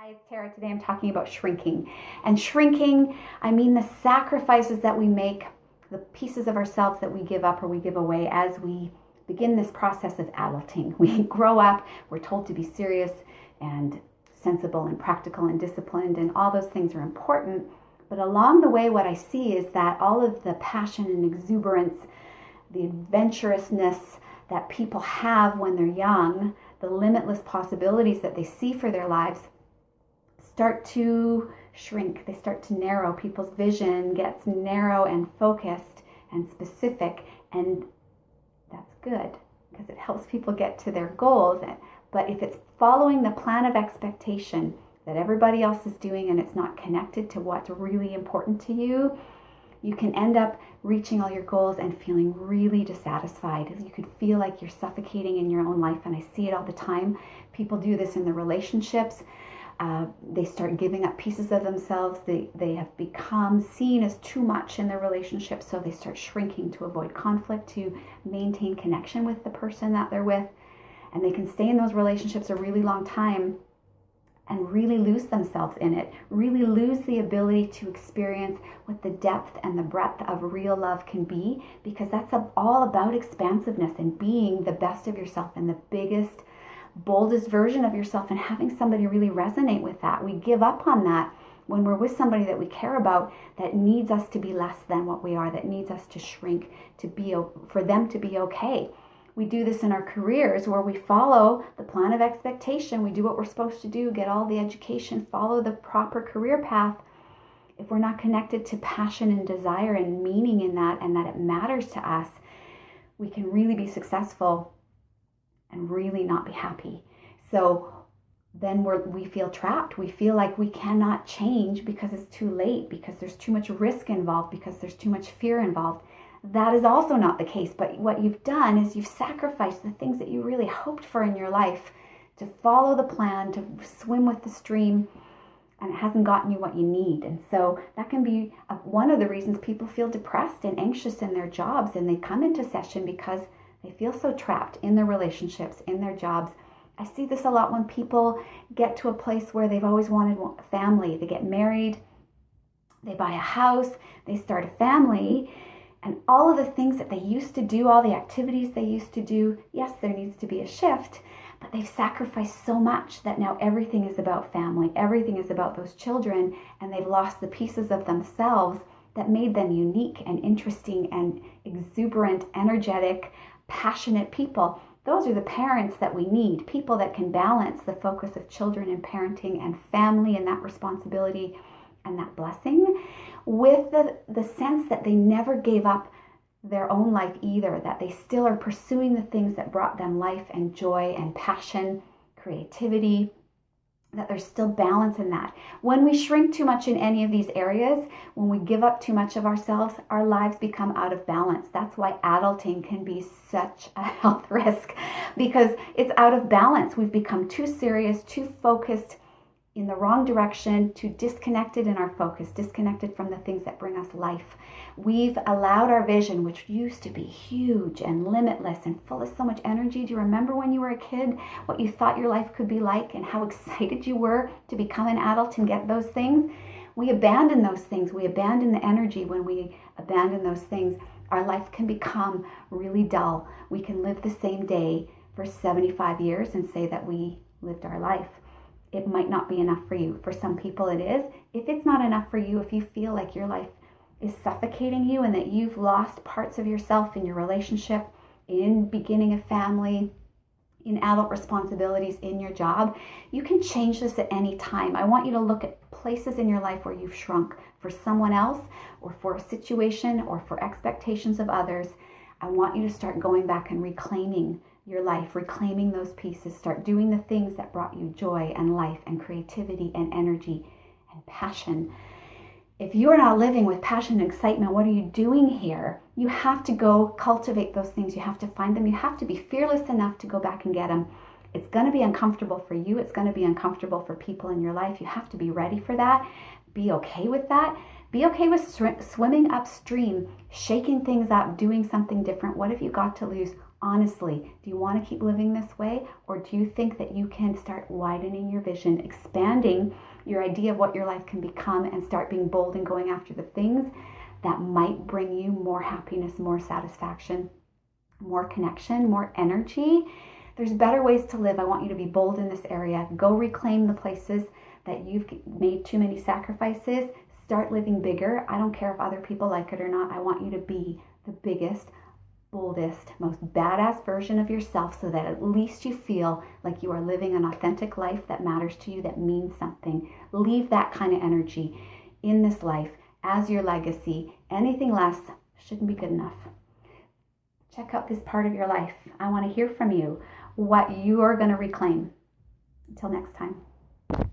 Hi, it's Tara. Today I'm talking about shrinking. And shrinking, I mean the sacrifices that we make, the pieces of ourselves that we give up or we give away as we begin this process of adulting. We grow up, we're told to be serious and sensible and practical and disciplined, and all those things are important. But along the way, what I see is that all of the passion and exuberance, the adventurousness that people have when they're young, the limitless possibilities that they see for their lives, start to shrink. They start to narrow. People's vision gets narrow and focused and specific, and that's good because it helps people get to their goals. But if it's following the plan of expectation that everybody else is doing and it's not connected to what's really important to you, you can end up reaching all your goals and feeling really dissatisfied. You could feel like you're suffocating in your own life, and I see it all the time. People do this in their relationships. They start giving up pieces of themselves. They have become seen as too much in their relationship, so they start shrinking to avoid conflict, to maintain connection with the person that they're with. And they can stay in those relationships a really long time and really lose themselves in it, really lose the ability to experience what the depth and the breadth of real love can be, because that's all about expansiveness and being the best of yourself and the biggest, boldest version of yourself, and having somebody really resonate with that. We give up on that when we're with somebody that we care about, that needs us to be less than what we are, that needs us to shrink for them to be okay. We do this in our careers where we follow the plan of expectation. We do what we're supposed to do, get all the education, follow the proper career path. If we're not connected to passion and desire and meaning in that, and that it matters to us, we can really be successful and really not be happy. So then we feel trapped. We feel like we cannot change because it's too late, because there's too much risk involved, because there's too much fear involved. That is also not the case. But what you've done is you've sacrificed the things that you really hoped for in your life to follow the plan, to swim with the stream, and it hasn't gotten you what you need. And so that can be one of the reasons people feel depressed and anxious in their jobs, and they come into session because they feel so trapped in their relationships, in their jobs. I see this a lot when people get to a place where they've always wanted a family. They get married, they buy a house, they start a family, and all of the things that they used to do, all the activities they used to do, yes, there needs to be a shift, but they've sacrificed so much that now everything is about family, everything is about those children, and they've lost the pieces of themselves that made them unique and interesting and exuberant, energetic, passionate people. Those are the parents that we need, people that can balance the focus of children and parenting and family and that responsibility and that blessing with the sense that they never gave up their own life either, that they still are pursuing the things that brought them life and joy and passion, creativity, that there's still balance in that. When we shrink too much in any of these areas, when we give up too much of ourselves, our lives become out of balance. That's why adulting can be such a health risk, because it's out of balance. We've become too serious, too focused in the wrong direction, too disconnected in our focus, disconnected from the things that bring us life. We've allowed our vision, which used to be huge and limitless and full of so much energy. Do you remember when you were a kid, what you thought your life could be like and how excited you were to become an adult and get those things? We abandon those things. We abandon the energy. When we abandon those things, our life can become really dull. We can live the same day for 75 years and say that we lived our life. It might not be enough for you. For some people it is. If it's not enough for you, if you feel like your life is suffocating you and that you've lost parts of yourself in your relationship, in beginning a family, in adult responsibilities, in your job, you can change this at any time. I want you to look at places in your life where you've shrunk for someone else or for a situation or for expectations of others. I want you to start going back and reclaiming your life, reclaiming those pieces. Start doing the things that brought you joy and life and creativity and energy and passion. If you are not living with passion and excitement, what are you doing here? You have to go cultivate those things. You have to find them. You have to be fearless enough to go back and get them. It's going to be uncomfortable for you. It's going to be uncomfortable for people in your life. You have to be ready for that. Be okay with that. Be okay with swimming upstream, shaking things up, doing something different. What have you got to lose? Honestly, do you want to keep living this way? Or do you think that you can start widening your vision, expanding your idea of what your life can become, and start being bold and going after the things that might bring you more happiness, more satisfaction, more connection, more energy? There's better ways to live. I want you to be bold in this area. Go reclaim the places that you've made too many sacrifices. Start living bigger. I don't care if other people like it or not. I want you to be the biggest, boldest, most badass version of yourself, so that at least you feel like you are living an authentic life that matters to you, that means something. Leave that kind of energy in this life as your legacy. Anything less shouldn't be good enough. Check out this part of your life. I want to hear from you what you are going to reclaim. Until next time.